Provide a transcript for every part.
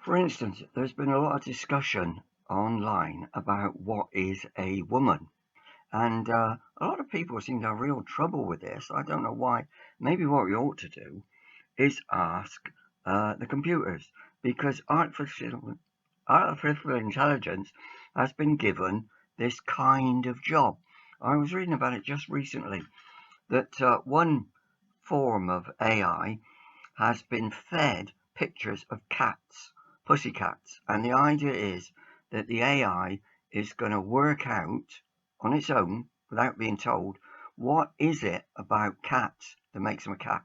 For instance, there's been a lot of discussion online about what is a woman. And a lot of people seem to have real trouble with this. I don't know why. Maybe what we ought to do is ask the computers, because artificial intelligence has been given this kind of job. I was reading about it just recently that one form of AI has been fed pictures of cats, pussycats, and the idea is that the AI is going to work out on its own, without being told, what is it about cats that makes them a cat.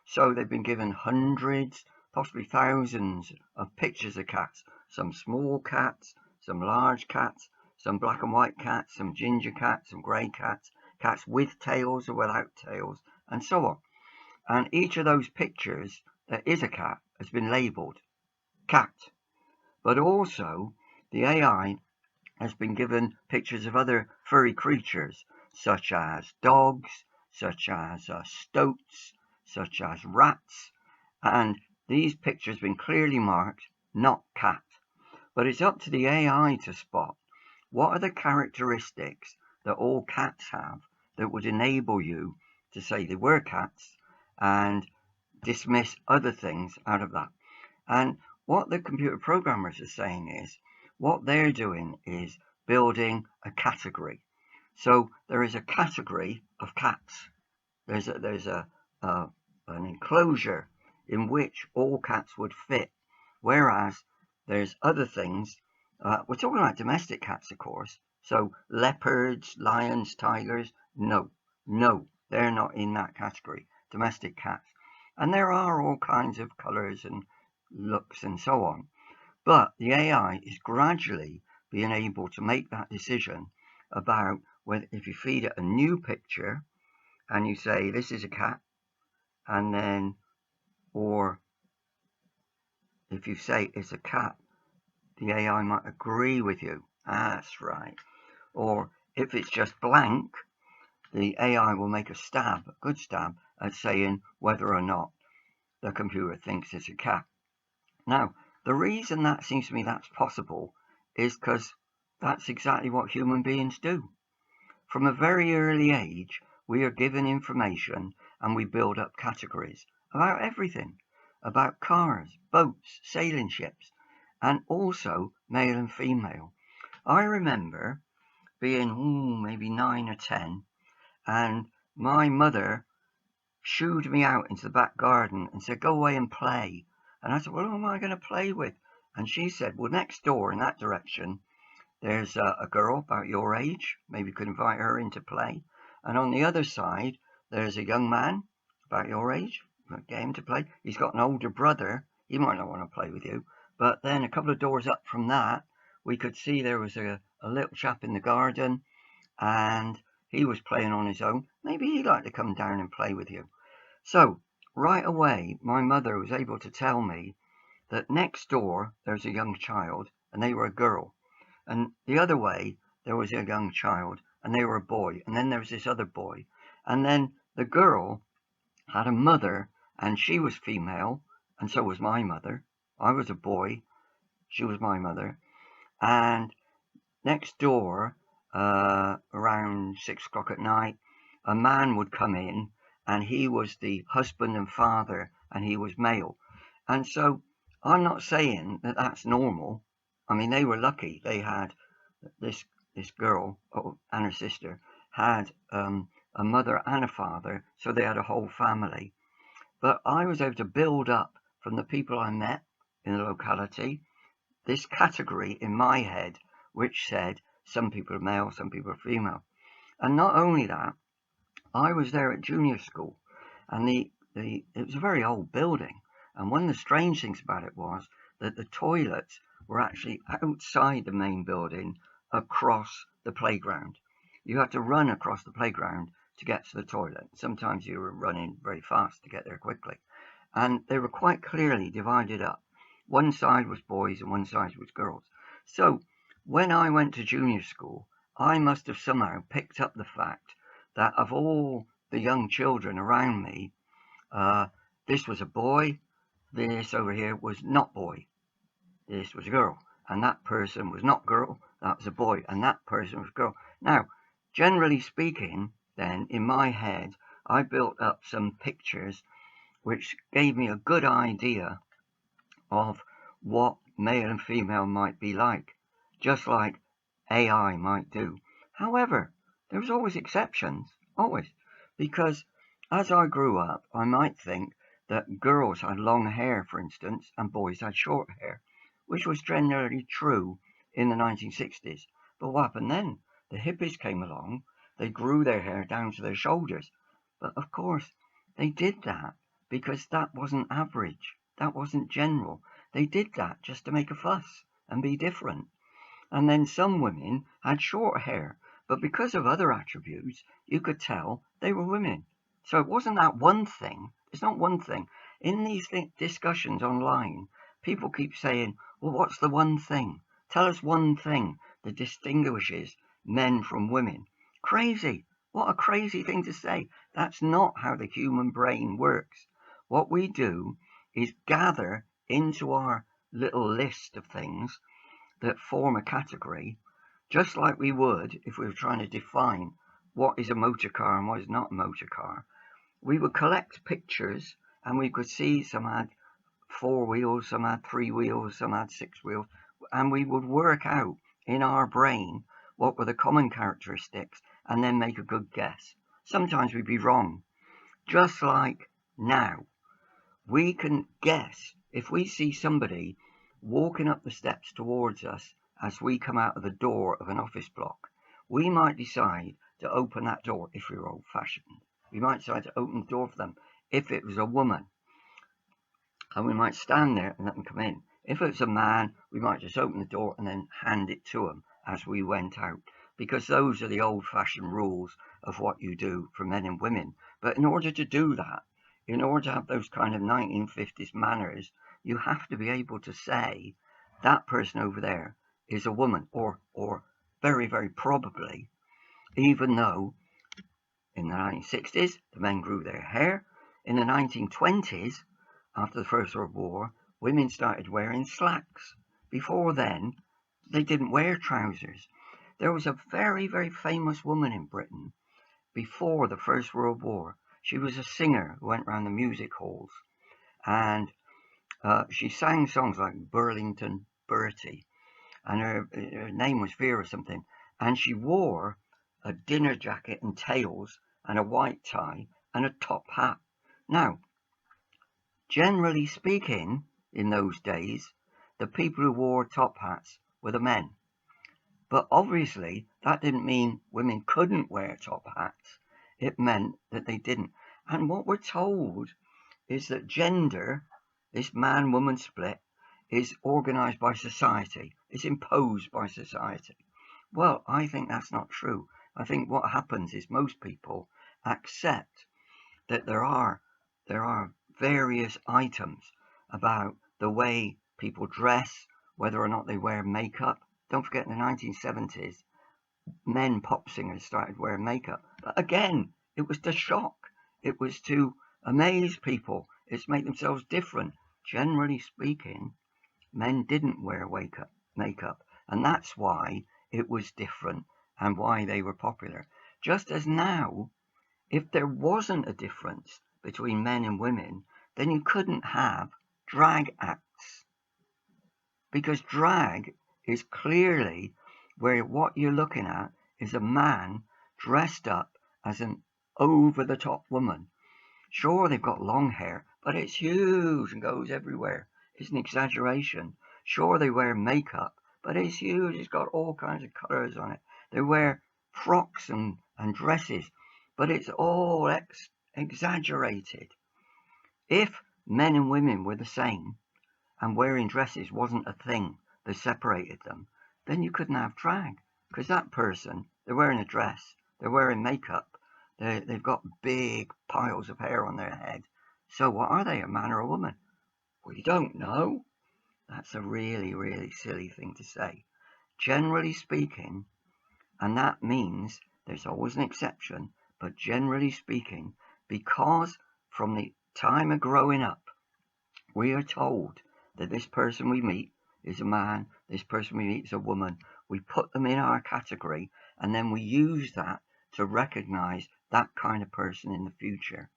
So they've been given hundreds, possibly thousands of pictures of cats, some small cats, some large cats, some black and white cats, some ginger cats, some grey cats, cats with tails or without tails, and so on. And each of those pictures that is a cat has been labelled cat. But also, the AI has been given pictures of other furry creatures, such as dogs, such as stoats, such as rats, and these pictures have been clearly marked not cat. But it's up to the AI to spot what are the characteristics that all cats have that would enable you to say they were cats and dismiss other things out of that. And what the computer programmers are saying is what they're doing is building a category. So there is a category of cats. There's an enclosure in which all cats would fit, whereas there's other things. We're talking about domestic cats, of course. So leopards, lions, tigers, no, no, they're not in that category. Domestic cats, and there are all kinds of colours and looks and so on. But the AI is gradually being able to make that decision about whether, if you feed it a new picture and you say this is a cat, and then, or if you say it's a cat, the AI might agree with you. That's right. Or if it's just blank, the AI will make a good stab at saying whether or not the computer thinks it's a cat. Now, the reason that seems to me that's possible is because that's exactly what human beings do. From a very early age, we are given information and we build up categories about everything, about cars, boats, sailing ships, and also male and female. I remember being maybe 9 or 10, and my mother shooed me out into the back garden and said, "Go away and play." And I said, "Well, who am I going to play with?" And she said, "Well, next door in that direction, there's a girl about your age. Maybe you could invite her in to play. And on the other side, there's a young man about your age. Get him to play. He's got an older brother. He might not want to play with you. But then a couple of doors up from that, we could see there was a little chap in the garden, and he was playing on his own. Maybe he'd like to come down and play with you." So right away, my mother was able to tell me that next door there's a young child, and they were a girl. And the other way, there was a young child, and they were a boy. And then there was this other boy. And then the girl had a mother, and she was female, and so was my mother. I was a boy, she was my mother. And next door, around 6 o'clock at night, a man would come in, and he was the husband and father, and he was male. And so I'm not saying that that's normal. I mean, they were lucky. They had this girl and her sister had a mother and a father, so they had a whole family. But I was able to build up from the people I met in the locality this category in my head, which said some people are male, some people are female. And not only that, I was there at junior school, and it was a very old building. And one of the strange things about it was that the toilets were actually outside the main building across the playground. You had to run across the playground to get to the toilet. Sometimes you were running very fast to get there quickly. And they were quite clearly divided up. One side was boys and one side was girls. So when I went to junior school, I must have somehow picked up the fact that of all the young children around me, this was a boy, this over here was not boy. this was a girl, and that person was not girl, that was a boy, and that person was girl. Now, generally speaking, then, in my head, I built up some pictures which gave me a good idea of what male and female might be like, just like AI might do. However, there was always exceptions, always, because as I grew up, I might think that girls had long hair, for instance, and boys had short hair, which was generally true in the 1960s. But what happened then? The hippies came along, they grew their hair down to their shoulders. But of course, they did that because that wasn't average, that wasn't general. They did that just to make a fuss and be different. And then some women had short hair, but because of other attributes, you could tell they were women. So it wasn't that one thing. It's not one thing. In these discussions online, people keep saying, well, what's the one thing? Tell us one thing that distinguishes men from women. Crazy. What a crazy thing to say. That's not how the human brain works. What we do is gather into our little list of things that form a category, just like we would if we were trying to define what is a motor car and what is not a motor car. We would collect pictures and we could see some had 4 wheels, some had 3 wheels, some had 6 wheels, and we would work out in our brain what were the common characteristics and then make a good guess. Sometimes we'd be wrong, just like now. We can guess if we see somebody walking up the steps towards us as we come out of the door of an office block. We might decide to open that door if we were old-fashioned. We might decide to open the door for them if it was a woman, and we might stand there and let them come in. If it's a man, we might just open the door and then hand it to them as we went out, because those are the old-fashioned rules of what you do for men and women. But in order to do that, in order to have those kind of 1950s manners, you have to be able to say that person over there is a woman, or very, very probably, even though in the 1960s the men grew their hair. In the 1920s, after the First World War, women started wearing slacks. Before then, they didn't wear trousers. There was a very, very famous woman in Britain before the First World War. She was a singer who went around the music halls, and she sang songs like Burlington Bertie, and her name was Vera something, and she wore a dinner jacket and tails and a white tie and a top hat. Now, generally speaking, in those days, the people who wore top hats were the men. But obviously, that didn't mean women couldn't wear top hats. It meant that they didn't. And what we're told is that gender, this man-woman split, is organized by society. It's imposed by society. Well, I think that's not true. I think what happens is most people accept that there are various items about the way people dress, whether or not they wear makeup. Don't forget, in the 1970s, men pop singers started wearing makeup. But again, it was to shock. It was to amaze people. It's to make themselves different. Generally speaking, men didn't wear makeup. And that's why it was different and why they were popular. Just as now, if there wasn't a difference between men and women, then you couldn't have drag acts. Because drag is clearly where what you're looking at is a man dressed up as an over-the-top woman. Sure, they've got long hair, but it's huge and goes everywhere. It's an exaggeration. Sure, they wear makeup, but it's huge. It's got all kinds of colors on it. They wear frocks and dresses, but it's all exaggerated. If men and women were the same and wearing dresses wasn't a thing that separated them, then you couldn't have drag, because that person, they're wearing a dress, they're wearing makeup, they've got big piles of hair on their head. So what are they, a man or a woman? We don't know. That's a really, really silly thing to say. Generally speaking, and that means there's always an exception, but generally speaking, because from the time of growing up, we are told that this person we meet is a man, this person we meet is a woman. We put them in our category, and then we use that to recognize that kind of person in the future.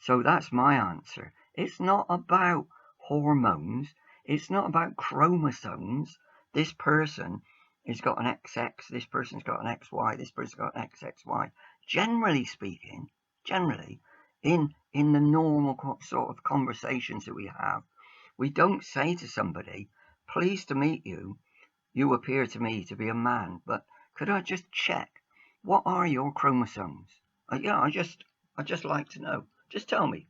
So that's my answer. It's not about hormones. It's not about chromosomes. This person has got an XX, this person's got an XY, this person's got an XXY. Generally speaking, generally, in the normal sort of conversations that we have, we don't say to somebody, pleased to meet you, you appear to me to be a man, but could I just check, what are your chromosomes? Yeah, I just like to know. Just tell me.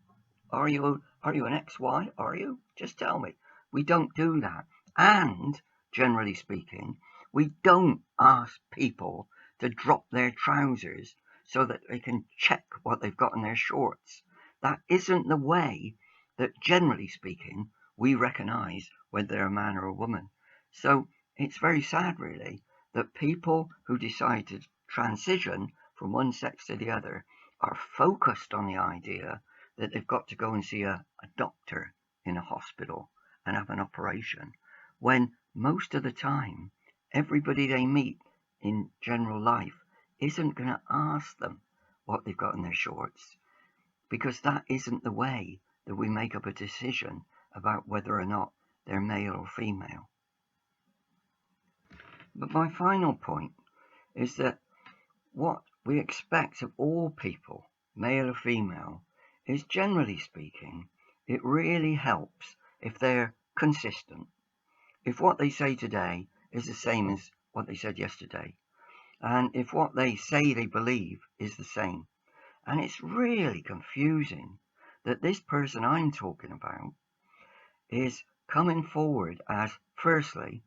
Are you an XY? Are you? Just tell me. We don't do that. And generally speaking, we don't ask people to drop their trousers so that they can check what they've got in their shorts. That isn't the way that generally speaking we recognize whether they're a man or a woman. So it's very sad really that people who decide to transition from one sex to the other are focused on the idea that they've got to go and see a doctor in a hospital and have an operation, when most of the time everybody they meet in general life isn't going to ask them what they've got in their shorts, because that isn't the way that we make up a decision about whether or not they're male or female. But my final point is that what we expect of all people, male or female, is generally speaking, it really helps if they're consistent. If what they say today is the same as what they said yesterday, and if what they say they believe is the same. And it's really confusing that this person I'm talking about is coming forward as, firstly,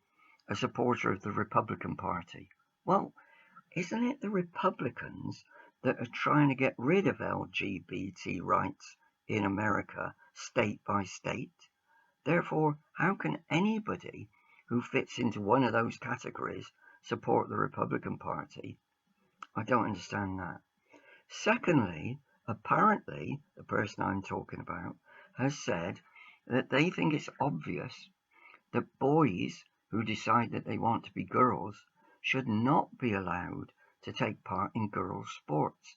a supporter of the Republican Party. Well, isn't it the Republicans that are trying to get rid of LGBT rights in America, state by state? Therefore, how can anybody who fits into one of those categories support the Republican Party? I don't understand that. Secondly, apparently, the person I'm talking about has said that they think it's obvious that boys who decide that they want to be girls should not be allowed to take part in girls' sports.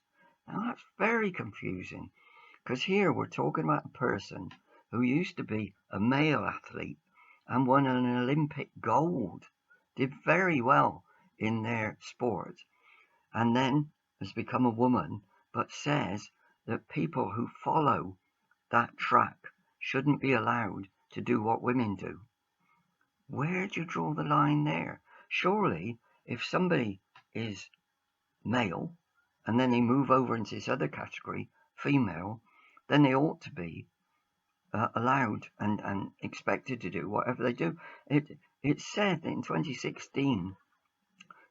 Now that's very confusing, because here we're talking about a person who used to be a male athlete and won an Olympic gold, did very well in their sport, and then has become a woman, but says that people who follow that track shouldn't be allowed to do what women do. Where do you draw the line there? Surely, if somebody is male and then they move over into this other category, female, then they ought to be allowed and expected to do whatever they do. It's said that in 2016,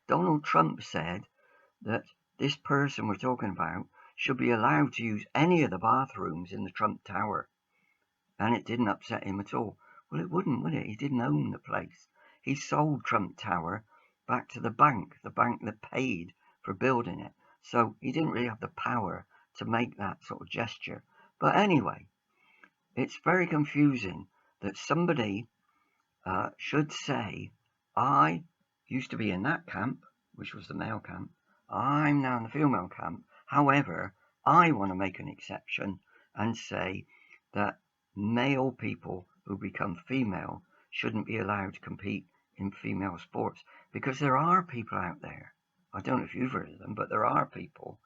Donald Trump said that this person we're talking about should be allowed to use any of the bathrooms in the Trump Tower, and it didn't upset him at all. Well, it wouldn't, would it? He didn't own the place. He sold Trump Tower back to the bank that paid for building it. So he didn't really have the power to make that sort of gesture. But anyway, it's very confusing that somebody should say, I used to be in that camp, which was the male camp. I'm now in the female camp. However, I want to make an exception and say that male people who become female shouldn't be allowed to compete in female sports, because there are people out there, I don't know if you've heard of them, but there are people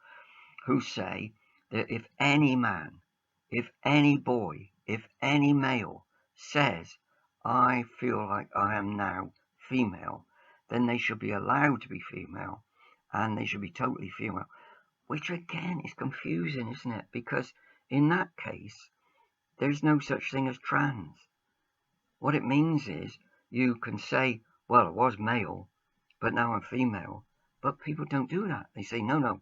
who say that if any man, if any boy, if any male says, I feel like I am now female, then they should be allowed to be female and they should be totally female, which again is confusing, isn't it? Because in that case, there's no such thing as trans. What it means is you can say, well, I was male, but now I'm female. But people don't do that. They say, no,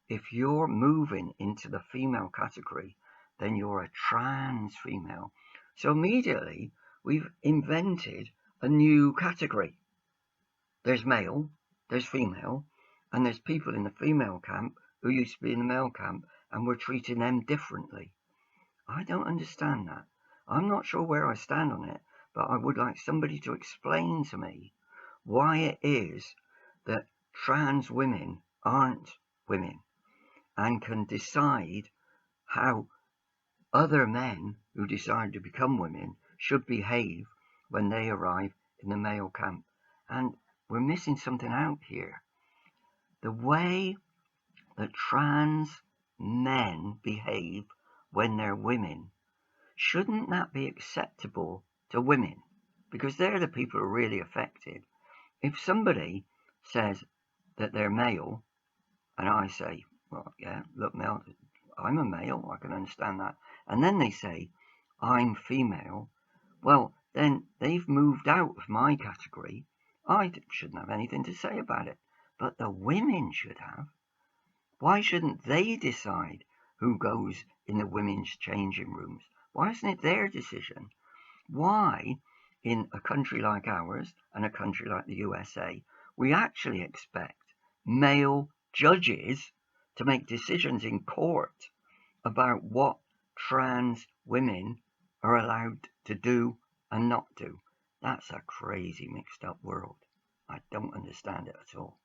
if you're moving into the female category, then you're a trans female. So immediately we've invented a new category. There's male, there's female, and there's people in the female camp who used to be in the male camp, and we're treating them differently. I don't understand that. I'm not sure where I stand on it, but I would like somebody to explain to me why it is that trans women aren't women and can decide how other men who decide to become women should behave when they arrive in the male camp. And we're missing something out here. The way that trans men behave when they're women, shouldn't that be acceptable to women? Because they're the people who are really affected. If somebody says that they're male, and I say, well, yeah, look, male, I'm a male, I can understand that. And then they say, I'm female, well, then they've moved out of my category. I shouldn't have anything to say about it. But the women should have. Why shouldn't they decide who goes in the women's changing rooms? Why isn't it their decision? Why, in a country like ours and a country like the USA, we actually expect male judges to make decisions in court about what trans women are allowed to do and not do. That's a crazy mixed up world. I don't understand it at all.